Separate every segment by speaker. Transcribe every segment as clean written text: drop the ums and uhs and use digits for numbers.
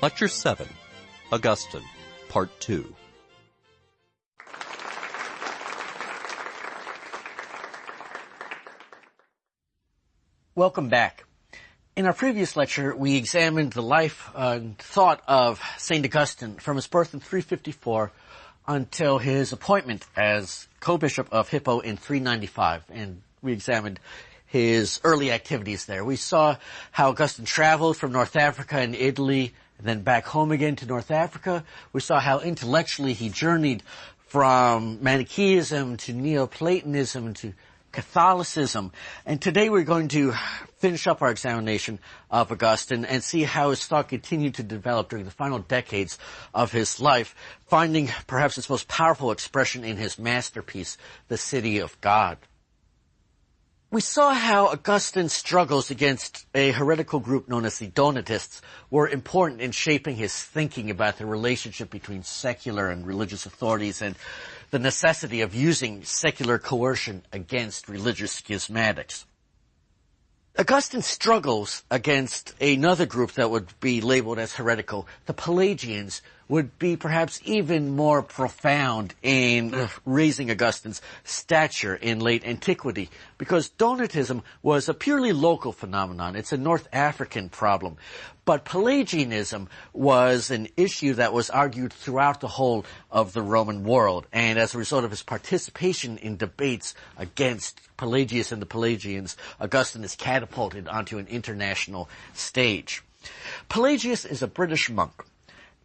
Speaker 1: Lecture 7, Augustine, Part 2.
Speaker 2: Welcome back. In our previous lecture, we examined the life and thought of St. Augustine from his birth in 354 until his appointment as co-bishop of Hippo in 395, and we examined his early activities there. We saw how Augustine traveled from North Africa and Italy, and then back home again to North Africa. We saw how intellectually he journeyed from Manichaeism to Neoplatonism to Catholicism. And today we're going to finish up our examination of Augustine and see how his thought continued to develop during the final decades of his life, finding perhaps its most powerful expression in his masterpiece, The City of God. We saw how Augustine's struggles against a heretical group known as the Donatists were important in shaping his thinking about the relationship between secular and religious authorities and the necessity of using secular coercion against religious schismatics. Augustine struggles against another group that would be labeled as heretical. The Pelagians would be perhaps even more profound in raising Augustine's stature in late antiquity, because Donatism was a purely local phenomenon. It's a North African problem. But Pelagianism was an issue that was argued throughout the whole of the Roman world, and as a result of his participation in debates against Pelagius and the Pelagians, Augustine is catapulted onto an international stage. Pelagius is a British monk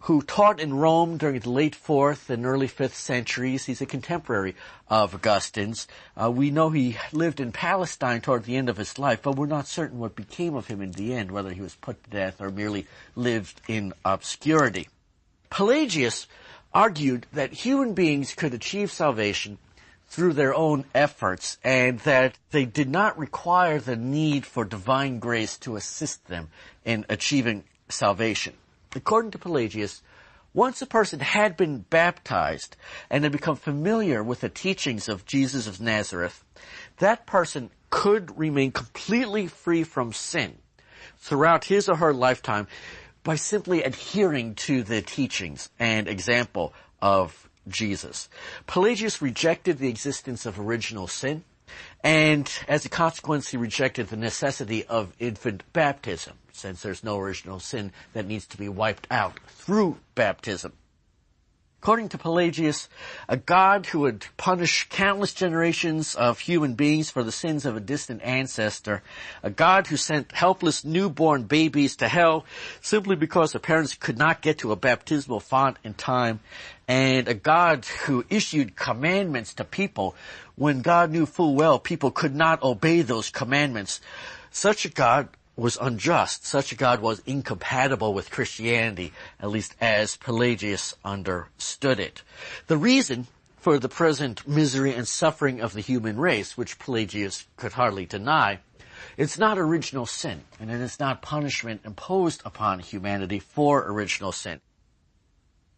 Speaker 2: who taught in Rome during the late 4th and early 5th centuries. He's a contemporary of Augustine's. We know he lived in Palestine toward the end of his life, but we're not certain what became of him in the end, whether he was put to death or merely lived in obscurity. Pelagius argued that human beings could achieve salvation through their own efforts, and that they did not require the need for divine grace to assist them in achieving salvation. According to Pelagius, once a person had been baptized and had become familiar with the teachings of Jesus of Nazareth, that person could remain completely free from sin throughout his or her lifetime by simply adhering to the teachings and example of Jesus. Pelagius rejected the existence of original sin, and as a consequence, he rejected the necessity of infant baptism, since there's no original sin that needs to be wiped out through baptism. According to Pelagius, a God who would punish countless generations of human beings for the sins of a distant ancestor, a God who sent helpless newborn babies to hell simply because their parents could not get to a baptismal font in time, and a God who issued commandments to people when God knew full well people could not obey those commandments. Such a God was unjust. Such a God was incompatible with Christianity, at least as Pelagius understood it. The reason for the present misery and suffering of the human race, which Pelagius could hardly deny, it's not original sin, and it is not punishment imposed upon humanity for original sin.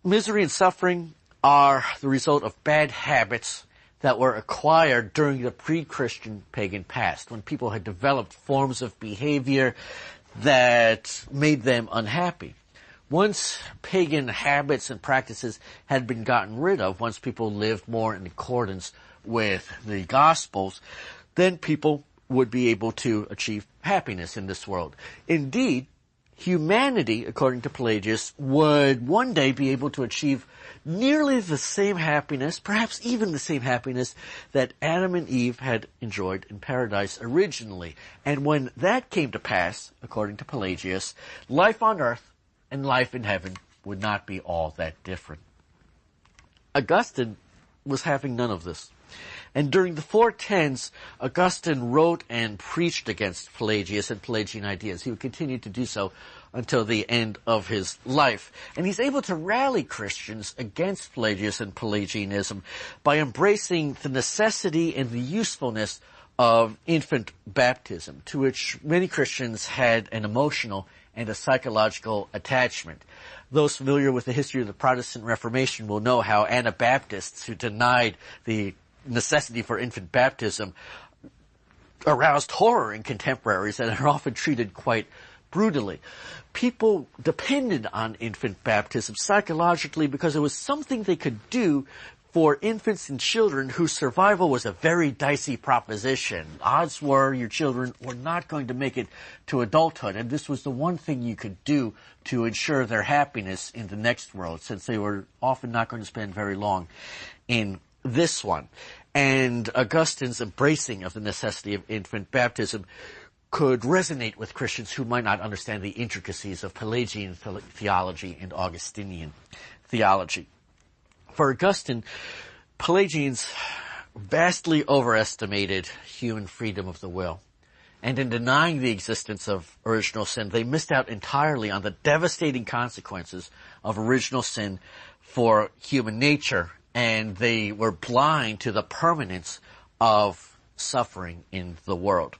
Speaker 2: Misery and suffering are the result of bad habits that were acquired during the pre-Christian pagan past, when people had developed forms of behavior that made them unhappy. Once pagan habits and practices had been gotten rid of, once people lived more in accordance with the Gospels, then people would be able to achieve happiness in this world. Indeed, humanity, according to Pelagius, would one day be able to achieve nearly the same happiness, perhaps even the same happiness that Adam and Eve had enjoyed in paradise originally. And when that came to pass, according to Pelagius, life on earth and life in heaven would not be all that different. Augustine was having none of this. And during the 410s, Augustine wrote and preached against Pelagius and Pelagian ideas. He would continue to do so until the end of his life. And he's able to rally Christians against Pelagius and Pelagianism by embracing the necessity and the usefulness of infant baptism, to which many Christians had an emotional and a psychological attachment. Those familiar with the history of the Protestant Reformation will know how Anabaptists who denied the necessity for infant baptism aroused horror in contemporaries and are often treated quite brutally. People depended on infant baptism psychologically because it was something they could do for infants and children whose survival was a very dicey proposition. Odds were your children were not going to make it to adulthood, and this was the one thing you could do to ensure their happiness in the next world, since they were often not going to spend very long in this one. And Augustine's embracing of the necessity of infant baptism could resonate with Christians who might not understand the intricacies of Pelagian theology and Augustinian theology. For Augustine, Pelagians vastly overestimated human freedom of the will. And in denying the existence of original sin, they missed out entirely on the devastating consequences of original sin for human nature, and they were blind to the permanence of suffering in the world.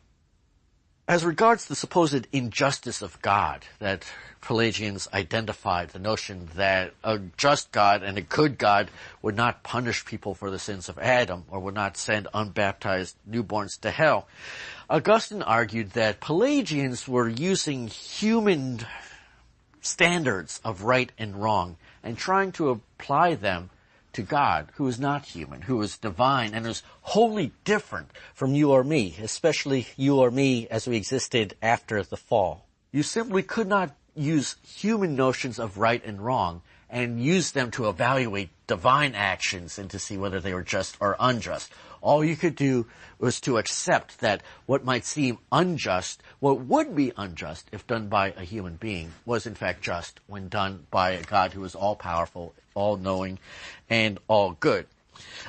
Speaker 2: As regards the supposed injustice of God, that Pelagians identified the notion that a just God and a good God would not punish people for the sins of Adam or would not send unbaptized newborns to hell. Augustine argued that Pelagians were using human standards of right and wrong and trying to apply them to God, who is not human, who is divine, and is wholly different from you or me, especially you or me as we existed after the fall. You simply could not use human notions of right and wrong and use them to evaluate divine actions and to see whether they were just or unjust. All you could do was to accept that what might seem unjust, what would be unjust if done by a human being, was in fact just when done by a God who is all-powerful, all-knowing, and all-good.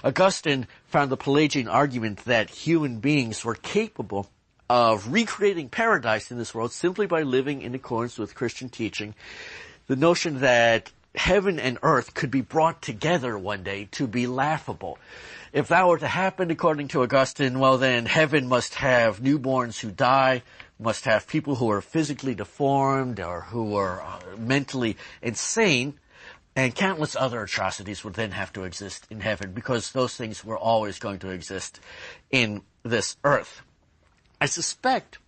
Speaker 2: Augustine found the Pelagian argument that human beings were capable of recreating paradise in this world simply by living in accordance with Christian teaching, the notion that heaven and earth could be brought together one day to be laughable. If that were to happen, according to Augustine, well then heaven must have newborns who die, must have people who are physically deformed or who are mentally insane, and countless other atrocities would then have to exist in heaven because those things were always going to exist in this earth. I suspect,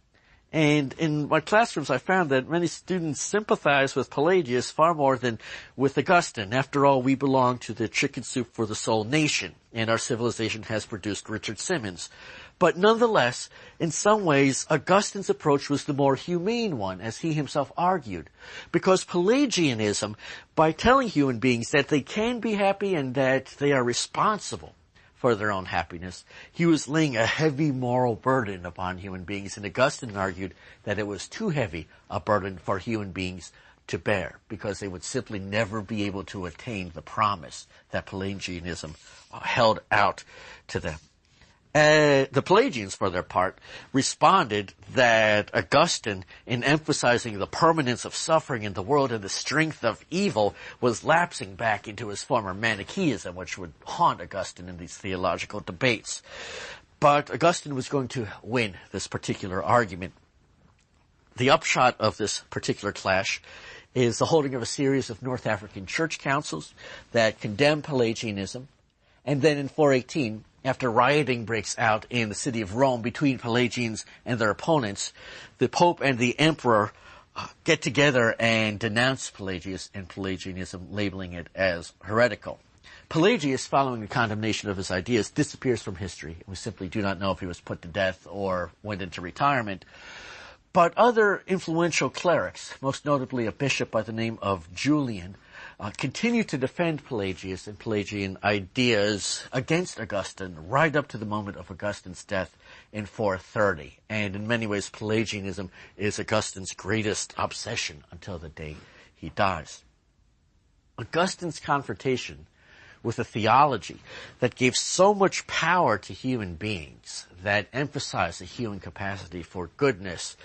Speaker 2: and in my classrooms I found that many students sympathize with Pelagius far more than with Augustine. After all, we belong to the chicken soup for the soul nation, and our civilization has produced Richard Simmons. But nonetheless, in some ways, Augustine's approach was the more humane one, as he himself argued. Because Pelagianism, by telling human beings that they can be happy and that they are responsible for their own happiness, he was laying a heavy moral burden upon human beings, and Augustine argued that it was too heavy a burden for human beings to bear, because they would simply never be able to attain the promise that Pelagianism held out to them. The Pelagians, for their part, responded that Augustine, in emphasizing the permanence of suffering in the world and the strength of evil, was lapsing back into his former Manichaeism, which would haunt Augustine in these theological debates. But Augustine was going to win this particular argument. The upshot of this particular clash is the holding of a series of North African church councils that condemn Pelagianism, and then in 418, after rioting breaks out in the city of Rome between Pelagians and their opponents, the Pope and the Emperor get together and denounce Pelagius and Pelagianism, labeling it as heretical. Pelagius, following the condemnation of his ideas, disappears from history. We simply do not know if he was put to death or went into retirement. But other influential clerics, most notably a bishop by the name of Julian, continue to defend Pelagius and Pelagian ideas against Augustine right up to the moment of Augustine's death in 430. And in many ways, Pelagianism is Augustine's greatest obsession until the day he dies. Augustine's confrontation with a theology that gave so much power to human beings, that emphasized the human capacity for goodness,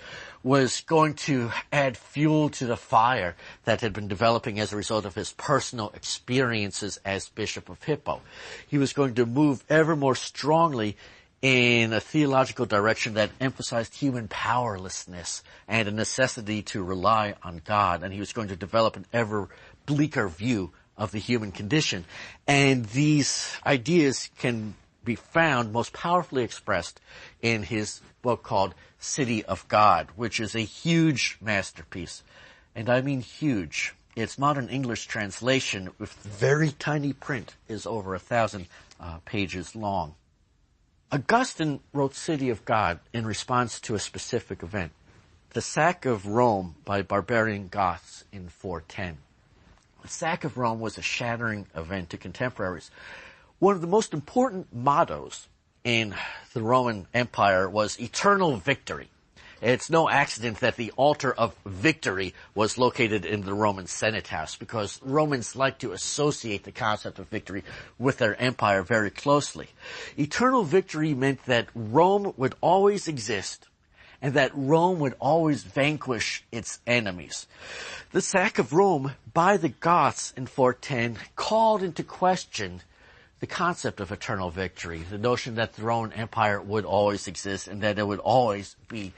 Speaker 2: was going to add fuel to the fire that had been developing as a result of his personal experiences as Bishop of Hippo. He was going to move ever more strongly in a theological direction that emphasized human powerlessness and a necessity to rely on God, and he was going to develop an ever bleaker view of the human condition. And these ideas can be found most powerfully expressed in his book called City of God, which is a huge masterpiece. And I mean huge. Its modern English translation with very tiny print is over 1,000 pages long. Augustine wrote City of God in response to a specific event, the sack of Rome by barbarian Goths in 410. The sack of Rome was a shattering event to contemporaries. One of the most important mottos in the Roman Empire was eternal victory. It's no accident that the altar of victory was located in the Roman Senate House, because Romans like to associate the concept of victory with their empire very closely. Eternal victory meant that Rome would always exist and that Rome would always vanquish its enemies. The sack of Rome by the Goths in 410 called into question the concept of eternal victory, the notion that the Roman Empire would always exist and that it would always be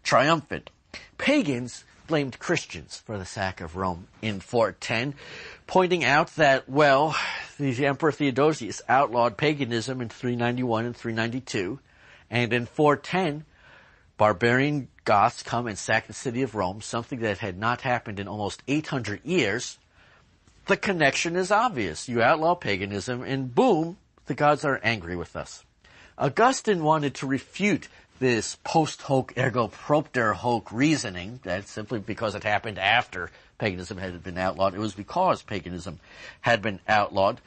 Speaker 2: triumphant. Pagans blamed Christians for the sack of Rome in 410, pointing out that, well, the Emperor Theodosius outlawed paganism in 391 and 392, and in 410, barbarian Goths come and sack the city of Rome, something that had not happened in almost 800 years. The connection is obvious. You outlaw paganism, and boom, the gods are angry with us. Augustine wanted to refute this post hoc ergo propter hoc reasoning, that simply because it happened after paganism had been outlawed, it was because paganism had been outlawed.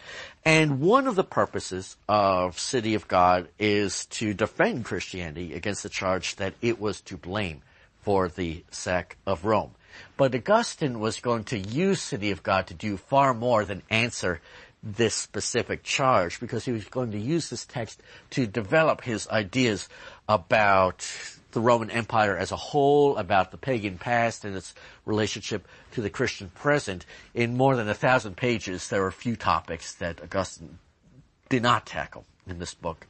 Speaker 2: And one of the purposes of City of God is to defend Christianity against the charge that it was to blame for the sack of Rome. But Augustine was going to use City of God to do far more than answer this specific charge, because he was going to use this text to develop his ideas about the Roman Empire as a whole, about the pagan past and its relationship to the Christian present. In more than 1,000 pages, there are few topics that Augustine did not tackle in this book.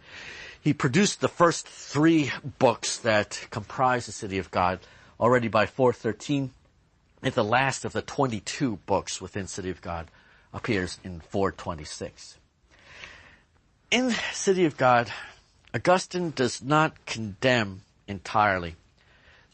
Speaker 2: He produced the first 3 books that comprise the City of God already by 413, and the last of the 22 books within City of God appears in 426. In City of God, Augustine does not condemn entirely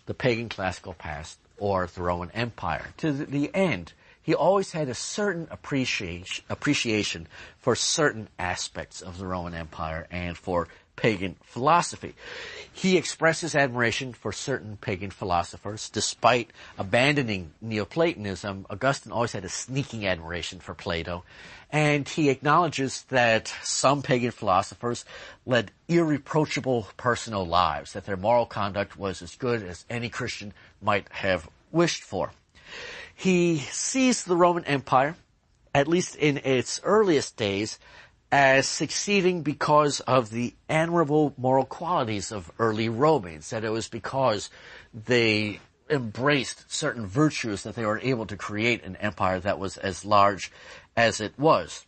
Speaker 2: the pagan classical past or the Roman Empire. To the end, he always had a certain appreciation for certain aspects of the Roman Empire and for pagan philosophy. He expresses admiration for certain pagan philosophers. Despite abandoning Neoplatonism, Augustine always had a sneaking admiration for Plato, and he acknowledges that some pagan philosophers led irreproachable personal lives, that their moral conduct was as good as any Christian might have wished for. He sees the Roman Empire, at least in its earliest days, as succeeding because of the admirable moral qualities of early Romans, that it was because they embraced certain virtues that they were able to create an empire that was as large as it was.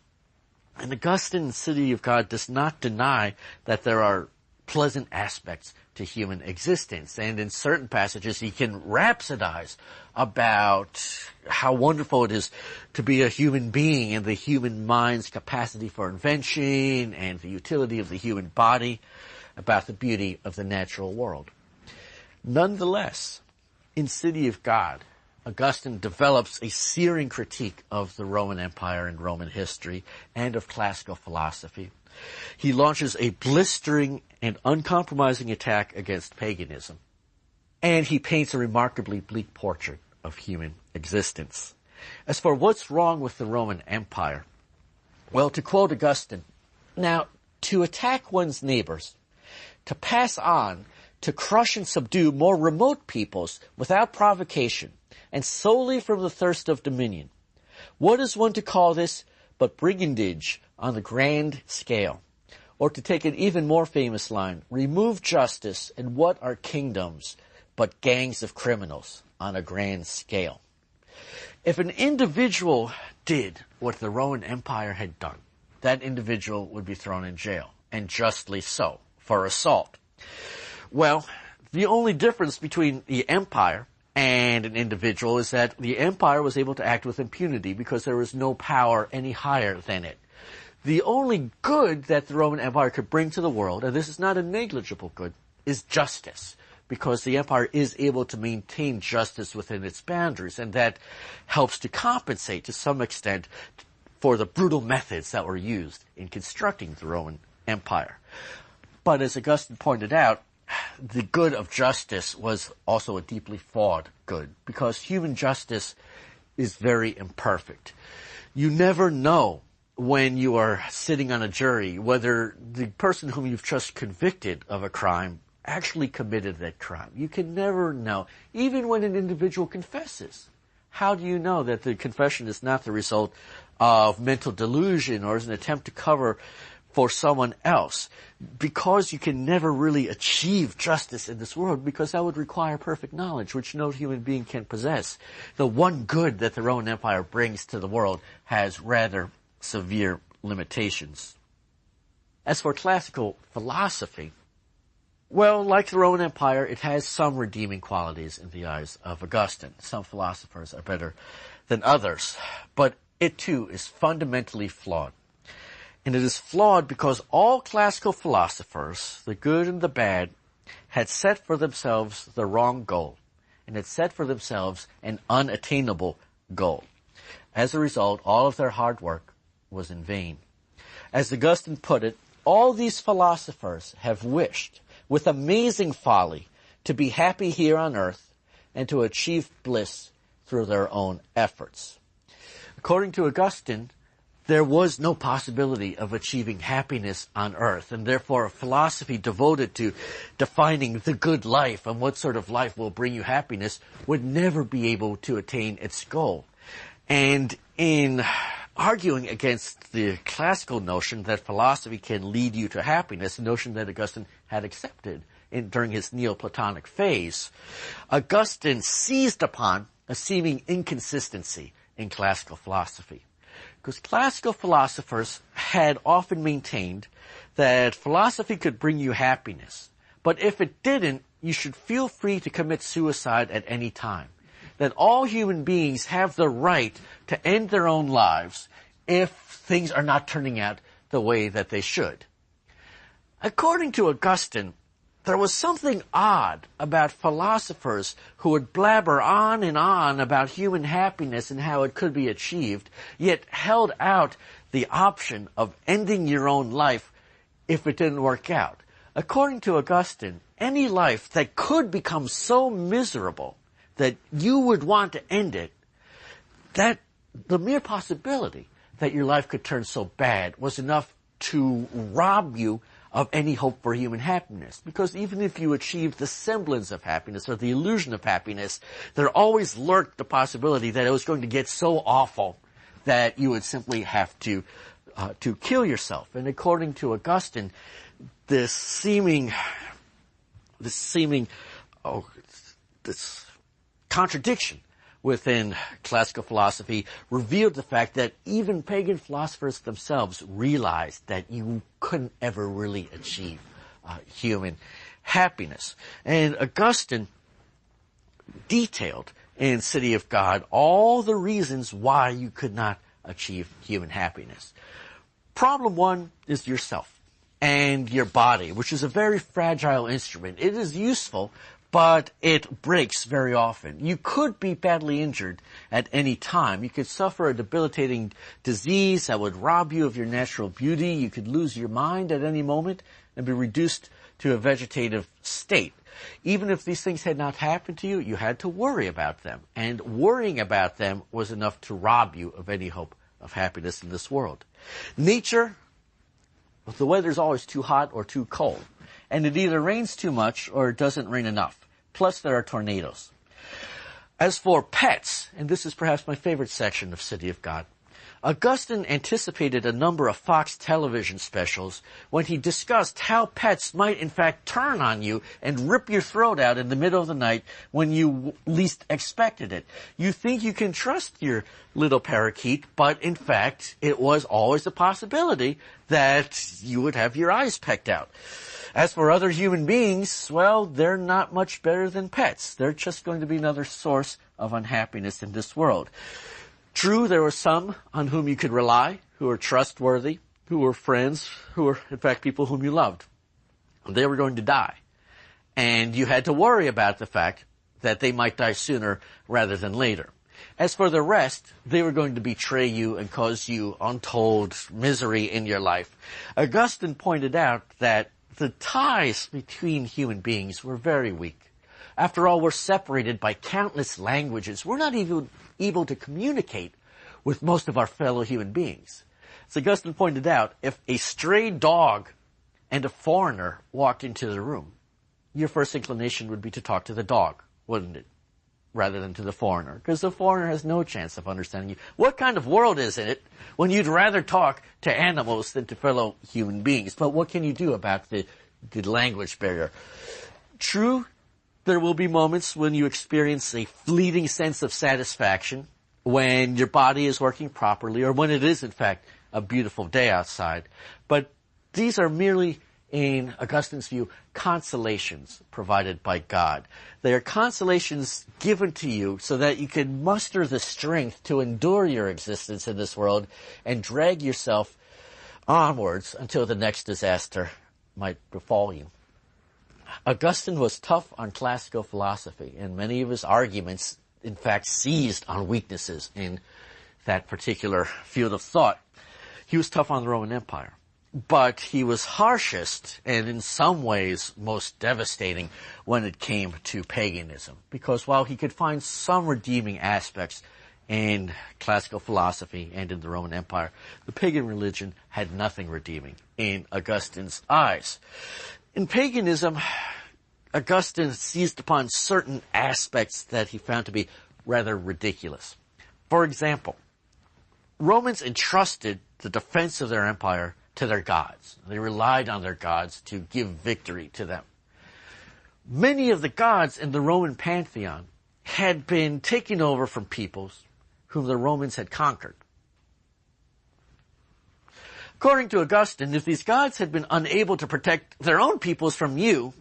Speaker 2: And Augustine's City of God does not deny that there are pleasant aspects to human existence, and in certain passages he can rhapsodize about how wonderful it is to be a human being and the human mind's capacity for invention and the utility of the human body, about the beauty of the natural world. Nonetheless, in City of God, Augustine develops a searing critique of the Roman Empire and Roman history and of classical philosophy. He launches a blistering and uncompromising attack against paganism, and he paints a remarkably bleak portrait of human existence. As for what's wrong with the Roman Empire, well, to quote Augustine, now, to attack one's neighbors, to pass on, to crush and subdue more remote peoples without provocation, and solely from the thirst of dominion, what is one to call this but brigandage on the grand scale? Or to take an even more famous line, remove justice, and what are kingdoms but gangs of criminals on a grand scale? If an individual did what the Roman Empire had done, that individual would be thrown in jail, and justly so, for assault. Well, the only difference between the empire and an individual is that the empire was able to act with impunity because there was no power any higher than it. The only good that the Roman Empire could bring to the world, and this is not a negligible good, is justice, because the empire is able to maintain justice within its boundaries, and that helps to compensate to some extent for the brutal methods that were used in constructing the Roman Empire. But as Augustine pointed out, the good of justice was also a deeply flawed good, because human justice is very imperfect. You never know when you are sitting on a jury whether the person whom you've just convicted of a crime actually committed that crime. You can never know, even when an individual confesses. How do you know that the confession is not the result of mental delusion or is an attempt to cover for someone else? Because you can never really achieve justice in this world, because that would require perfect knowledge, which no human being can possess. The one good that the Roman Empire brings to the world has rather severe limitations. As for classical philosophy, well, like the Roman Empire, it has some redeeming qualities in the eyes of Augustine. Some philosophers are better than others, but it too is fundamentally flawed. And it is flawed because all classical philosophers, the good and the bad, had set for themselves the wrong goal, and had set for themselves an unattainable goal. As a result, all of their hard work was in vain. As Augustine put it, all these philosophers have wished, with amazing folly, to be happy here on earth and to achieve bliss through their own efforts. According to Augustine, there was no possibility of achieving happiness on earth, and therefore a philosophy devoted to defining the good life and what sort of life will bring you happiness would never be able to attain its goal. And in arguing against the classical notion that philosophy can lead you to happiness, a notion that Augustine had accepted during his Neoplatonic phase, Augustine seized upon a seeming inconsistency in classical philosophy. Because classical philosophers had often maintained that philosophy could bring you happiness, but if it didn't, you should feel free to commit suicide at any time. That all human beings have the right to end their own lives if things are not turning out the way that they should. According to Augustine, there was something odd about philosophers who would blabber on and on about human happiness and how it could be achieved, yet held out the option of ending your own life if it didn't work out. According to Augustine, any life that could become so miserable that you would want to end it, that the mere possibility that your life could turn so bad was enough to rob you of any hope for human happiness. Because even if you achieved the semblance of happiness or the illusion of happiness, there always lurked the possibility that it was going to get so awful that you would simply have to kill yourself. And according to Augustine, this contradiction within classical philosophy revealed the fact that even pagan philosophers themselves realized that you couldn't ever really achieve human happiness. And Augustine detailed in City of God all the reasons why you could not achieve human happiness. Problem one is yourself and your body, which is a very fragile instrument. It is useful, but it breaks very often. You could be badly injured at any time. You could suffer a debilitating disease that would rob you of your natural beauty. You could lose your mind at any moment and be reduced to a vegetative state. Even if these things had not happened to you, you had to worry about them. And worrying about them was enough to rob you of any hope of happiness in this world. Nature, the weather's always too hot or too cold. And it either rains too much or it doesn't rain enough. Plus there are tornadoes. As for pets, and this is perhaps my favorite section of City of God, Augustine anticipated a number of Fox television specials when he discussed how pets might in fact turn on you and rip your throat out in the middle of the night when you least expected it. You think you can trust your little parakeet, but in fact it was always a possibility that you would have your eyes pecked out. As for other human beings, well, they're not much better than pets. They're just going to be another source of unhappiness in this world. True, there were some on whom you could rely, who are trustworthy, who were friends, who were, in fact, people whom you loved. They were going to die. And you had to worry about the fact that they might die sooner rather than later. As for the rest, they were going to betray you and cause you untold misery in your life. Augustine pointed out that the ties between human beings were very weak. After all, we're separated by countless languages. We're not even able to communicate with most of our fellow human beings. As Augustine pointed out, if a stray dog and a foreigner walked into the room, your first inclination would be to talk to the dog, wouldn't it? Rather than to the foreigner, because the foreigner has no chance of understanding you. What kind of world is it when you'd rather talk to animals than to fellow human beings? But what can you do about the language barrier? True, there will be moments when you experience a fleeting sense of satisfaction, when your body is working properly, or when it is, in fact, a beautiful day outside. But these are merely, in Augustine's view, consolations provided by God. They are consolations given to you so that you can muster the strength to endure your existence in this world and drag yourself onwards until the next disaster might befall you. Augustine was tough on classical philosophy, and many of his arguments, in fact, seized on weaknesses in that particular field of thought. He was tough on the Roman Empire. But he was harshest and in some ways most devastating when it came to paganism. Because while he could find some redeeming aspects in classical philosophy and in the Roman Empire, the pagan religion had nothing redeeming in Augustine's eyes. In paganism, Augustine seized upon certain aspects that he found to be rather ridiculous. For example, Romans entrusted the defense of their empire to their gods. They relied on their gods to give victory to them. Many of the gods in the Roman pantheon had been taken over from peoples whom the Romans had conquered. According to Augustine, if these gods had been unable to protect their own peoples from you,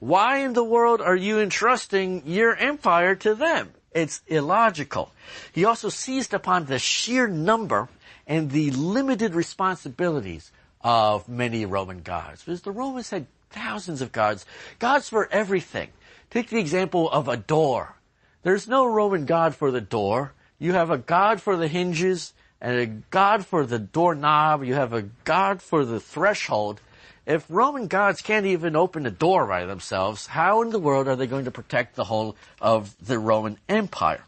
Speaker 2: why in the world are you entrusting your empire to them? It's illogical. He also seized upon the sheer number and the limited responsibilities of many Roman gods. Because the Romans had thousands of gods. Gods for everything. Take the example of a door. There's no Roman god for the door. You have a god for the hinges and a god for the doorknob. You have a god for the threshold. If Roman gods can't even open a door by themselves, how in the world are they going to protect the whole of the Roman Empire?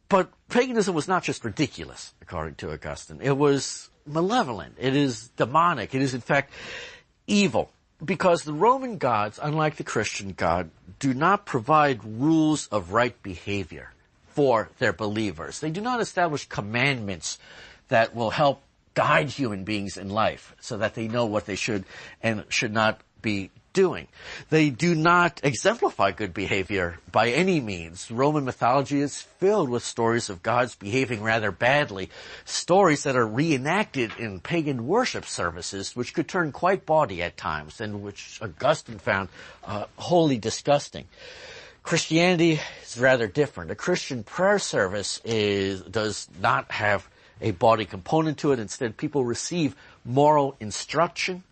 Speaker 2: But paganism was not just ridiculous, according to Augustine. It was malevolent. It is demonic. It is, in fact, evil. Because the Roman gods, unlike the Christian God, do not provide rules of right behavior for their believers. They do not establish commandments that will help guide human beings in life so that they know what they should and should not be doing. They do not exemplify good behavior by any means. Roman mythology is filled with stories of gods behaving rather badly, stories that are reenacted in pagan worship services, which could turn quite bawdy at times, and which Augustine found wholly disgusting. Christianity is rather different. A Christian prayer service does not have a bawdy component to it. Instead, people receive moral instruction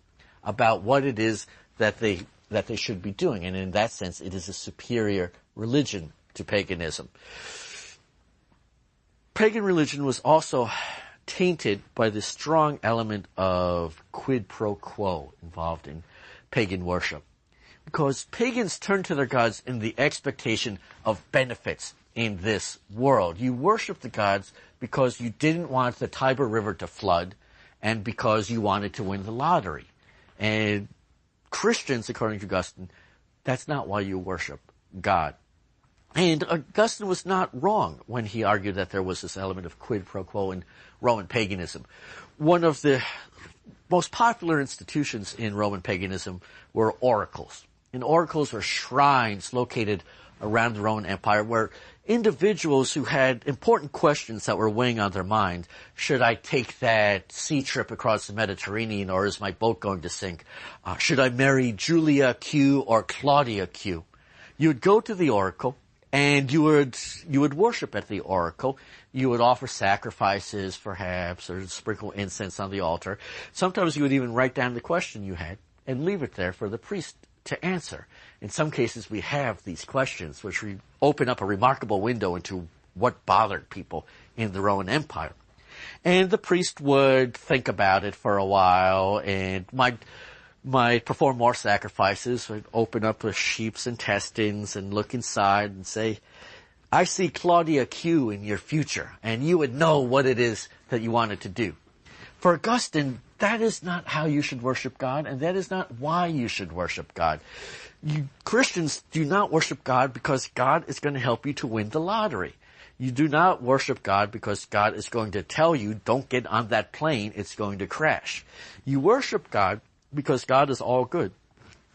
Speaker 2: about what it is that they should be doing. And in that sense, it is a superior religion to paganism. Pagan religion was also tainted by the strong element of quid pro quo involved in pagan worship. Because pagans turned to their gods in the expectation of benefits in this world. You worship the gods because you didn't want the Tiber River to flood and because you wanted to win the lottery. And Christians, according to Augustine, that's not why you worship God. And Augustine was not wrong when he argued that there was this element of quid pro quo in Roman paganism. One of the most popular institutions in Roman paganism were oracles. And oracles were shrines located around the Roman Empire where individuals who had important questions that were weighing on their mind, should I take that sea trip across the Mediterranean or is my boat going to sink? Should I marry Julia Q or Claudia Q? You would go to the oracle And you would worship at the oracle. You would offer sacrifices, perhaps, or sprinkle incense on the altar. Sometimes you would even write down the question you had and leave it there for the priest to answer. In some cases, we have these questions, which open up a remarkable window into what bothered people in the Roman Empire. And the priest would think about it for a while and might perform more sacrifices, would open up the sheep's intestines and look inside and say, I see Claudia Q in your future, and you would know what it is that you wanted to do. For Augustine, that is not how you should worship God, and that is not why you should worship God. Christians do not worship God because God is going to help you to win the lottery. You do not worship God because God is going to tell you, don't get on that plane, it's going to crash. You worship God because God is all good,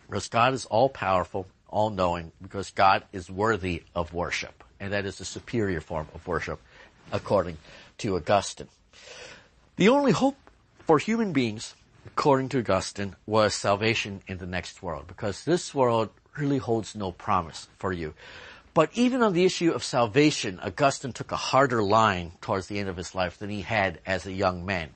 Speaker 2: because God is all powerful, all knowing, because God is worthy of worship. And that is the superior form of worship, according to Augustine. The only hope for human beings, according to Augustine, was salvation in the next world, because this world really holds no promise for you. But even on the issue of salvation, Augustine took a harder line towards the end of his life than he had as a young man.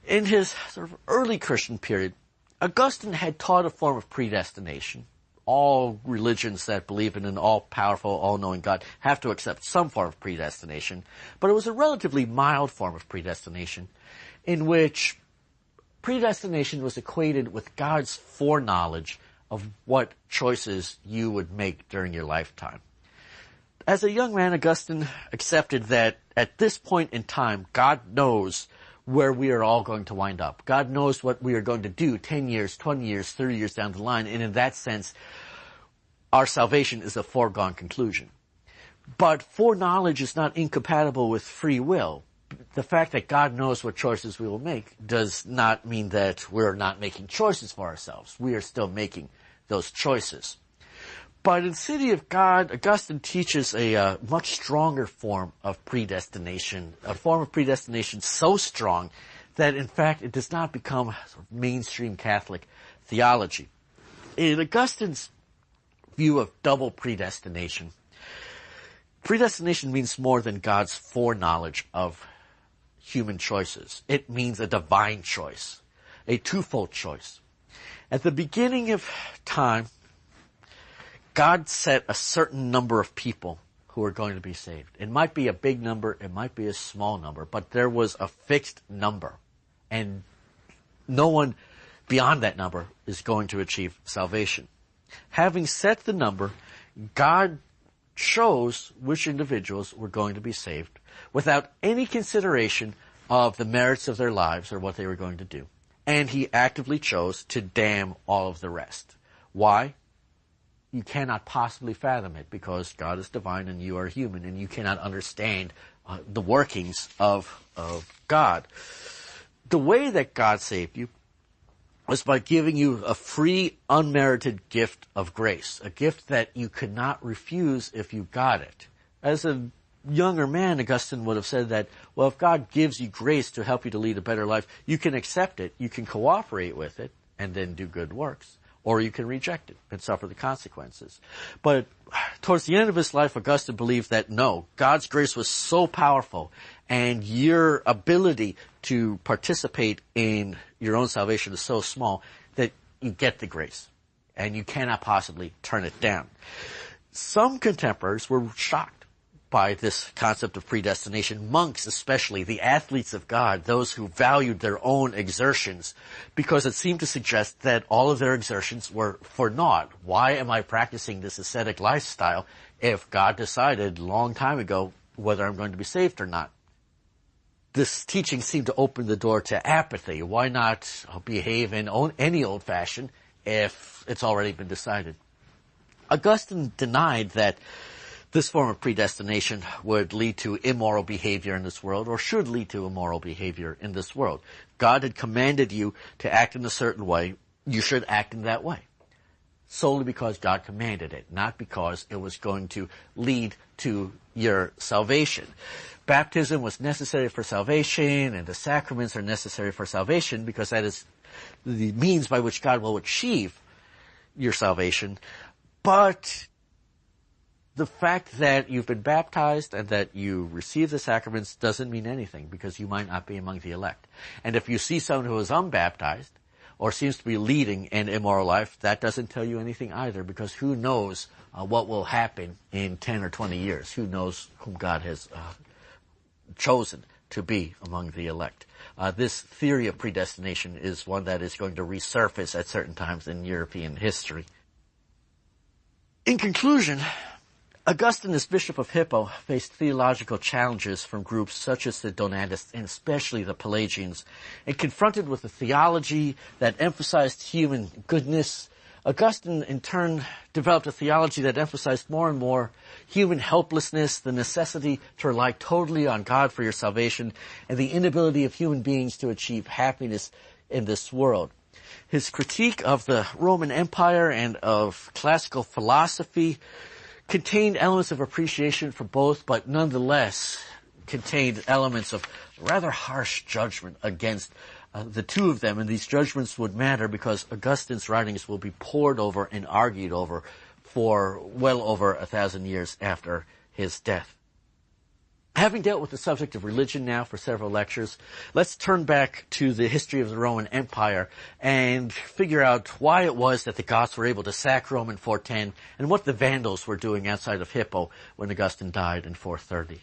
Speaker 2: In his sort of early Christian period, Augustine had taught a form of predestination. All religions that believe in an all-powerful, all-knowing God have to accept some form of predestination, but it was a relatively mild form of predestination in which predestination was equated with God's foreknowledge of what choices you would make during your lifetime. As a young man, Augustine accepted that at this point in time, God knows where we are all going to wind up. God knows what we are going to do 10 years, 20 years, 30 years down the line, and in that sense, our salvation is a foregone conclusion. But foreknowledge is not incompatible with free will. The fact that God knows what choices we will make does not mean that we're not making choices for ourselves. We are still making those choices. But in City of God, Augustine teaches a much stronger form of predestination, a form of predestination so strong that, in fact, it does not become sort of mainstream Catholic theology. In Augustine's view of double predestination, predestination means more than God's foreknowledge of human choices. It means a divine choice, a twofold choice. At the beginning of time, God set a certain number of people who are going to be saved. It might be a big number, it might be a small number, but there was a fixed number. And no one beyond that number is going to achieve salvation. Having set the number, God chose which individuals were going to be saved without any consideration of the merits of their lives or what they were going to do. And he actively chose to damn all of the rest. Why? You cannot possibly fathom it because God is divine and you are human and you cannot understand the workings of God. The way that God saved you was by giving you a free, unmerited gift of grace, a gift that you could not refuse if you got it. As a younger man, Augustine would have said that, well, if God gives you grace to help you to lead a better life, you can accept it, you can cooperate with it, and then do good works. Or you can reject it and suffer the consequences. But towards the end of his life, Augustine believed that no, God's grace was so powerful and your ability to participate in your own salvation is so small that you get the grace and you cannot possibly turn it down. Some contemporaries were shocked by this concept of predestination, monks especially, the athletes of God, those who valued their own exertions, because it seemed to suggest that all of their exertions were for naught. Why am I practicing this ascetic lifestyle if God decided a long time ago whether I'm going to be saved or not? This teaching seemed to open the door to apathy. Why not behave in any old fashion if it's already been decided? Augustine denied that this form of predestination would lead to immoral behavior in this world, or should lead to immoral behavior in this world. God had commanded you to act in a certain way. You should act in that way. Solely because God commanded it, not because it was going to lead to your salvation. Baptism was necessary for salvation, and the sacraments are necessary for salvation because that is the means by which God will achieve your salvation. But the fact that you've been baptized and that you receive the sacraments doesn't mean anything, because you might not be among the elect. And if you see someone who is unbaptized or seems to be leading an immoral life, that doesn't tell you anything either, because who knows what will happen in 10 or 20 years? Who knows whom God has chosen to be among the elect? This theory of predestination is one that is going to resurface at certain times in European history. In conclusion, Augustine, as Bishop of Hippo, faced theological challenges from groups such as the Donatists and especially the Pelagians. And confronted with a theology that emphasized human goodness, Augustine in turn developed a theology that emphasized more and more human helplessness, the necessity to rely totally on God for your salvation, and the inability of human beings to achieve happiness in this world. His critique of the Roman Empire and of classical philosophy contained elements of appreciation for both, but nonetheless contained elements of rather harsh judgment against the two of them. And these judgments would matter because Augustine's writings will be pored over and argued over for well over 1,000 years after his death. Having dealt with the subject of religion now for several lectures, let's turn back to the history of the Roman Empire and figure out why it was that the Goths were able to sack Rome in 410 and what the Vandals were doing outside of Hippo when Augustine died in 430.